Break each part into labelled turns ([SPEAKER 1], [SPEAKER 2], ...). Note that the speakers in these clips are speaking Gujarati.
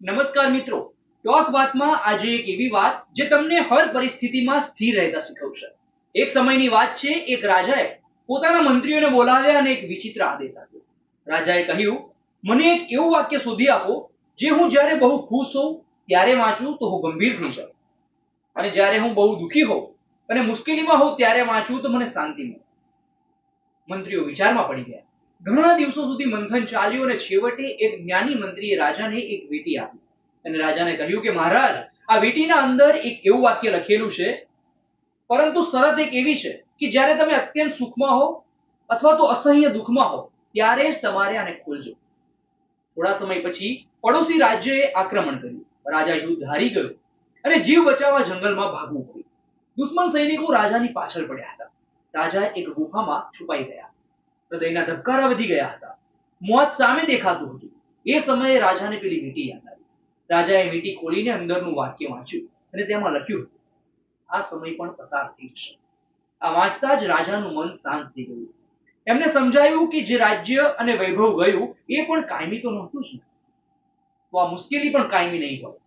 [SPEAKER 1] નમસ્કાર મિત્રો, ટોક વાતમાં આજે એક એવી વાત જે તમને હર પરિસ્થિતિમાં સ્થિર રહેતા શીખવશે. એક સમયની વાત છે, એક રાજાએ પોતાના મંત્રીઓને બોલાવ્યા અને એક વિચિત્ર આદેશ આપ્યો. રાજાએ કહ્યું, મને એક એવું વાક્ય શોધી આપો જે હું જ્યારે બહુ ખુશ હોઉં ત્યારે વાંચું તો હું ગંભીર થઈ જાઉં, અને જ્યારે હું બહુ દુઃખી હોઉં અને મુશ્કેલીમાં હોઉં ત્યારે વાંચું તો મને શાંતિ મળે. મંત્રીઓ વિચારમાં પડી ગયા. ઘણા દિવસો સુધી મંથન ચાલ્યું અને છેવટે એક જ્ઞાની મંત્રીએ રાજાને એક વીંટી આપી અને રાજાને કહ્યું કે મહારાજ, આ વીંટીના અંદર એક એવું વાક્ય લખેલું છે, પરંતુ શરત એક એવી છે કે જ્યારે તમે અત્યંત સુખમાં હો અથવા તો અસહ્ય દુઃખમાં હો ત્યારે જ તમારે આને ખોલજો. થોડા સમય પછી પડોશી રાજ્યએ આક્રમણ કર્યું. રાજા યુદ્ધ હારી ગયો અને જીવ બચાવવા જંગલમાં ભાગવું પડ્યું. દુશ્મન સૈનિકો રાજાની પાછળ પડ્યા હતા. રાજા એક ગુફામાં છુપાઈ ગયા. હૃદયના ધબકારા વધી ગયા હતા. મોત સામે દેખાતું હતું. એ સમયે રાજાને પેલી વીંટી યાદ આવી. રાજાએ વીંટી ખોલીને અંદરનું વાક્ય વાંચ્યું અને તેમાં લખ્યું, આ સમય પણ પસાર થઈ જશે. આ વાંચતા જ રાજાનું મન શાંત થઈ ગયું. એમને સમજાયું કે જે રાજ્ય અને વૈભવ ગયું એ પણ કાયમી તો નહોતું જ ને. તો આ મુશ્કેલી પણ કાયમી નહીં હોય.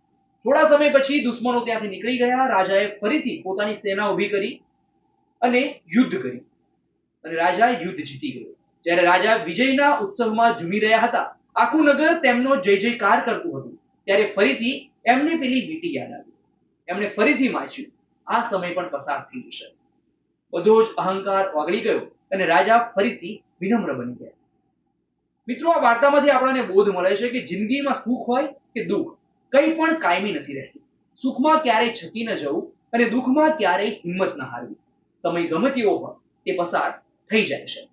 [SPEAKER 1] થોડા સમય પછી દુશ્મનો ત્યાંથી નીકળી ગયા. રાજાએ ફરીથી પોતાની સેના ઊભી કરી અને યુદ્ધ કર્યું અને રાજા યુદ્ધ જીતી ગયો. જ્યારે રાજા વિજયના ઉત્સવમાં ઝૂમી રહ્યા હતા, આખું નગર તેમનો જય જયકાર કરતું હતું, ત્યારે ફરીથી એમને પેલી વીંટી યાદ આવી. એમણે ફરીથી વાંચ્યું, આ સમય પણ પસાર થઈ જશે. બધો જ અહંકાર ઓગળી ગયો અને રાજા ફરીથી વિનમ્ર બની ગયા. મિત્રો, આ વાર્તામાંથી આપણને બોધ મળે છે કે જિંદગીમાં સુખ હોય કે દુઃખ, કંઈ પણ કાયમી નથી રહેતું. સુખમાં ક્યારેય છકી ન જવું અને દુઃખમાં ક્યારેય હિંમત ન હારવી. સમય ગમે તેવો હોય તે પસાર થઈ જાય છે.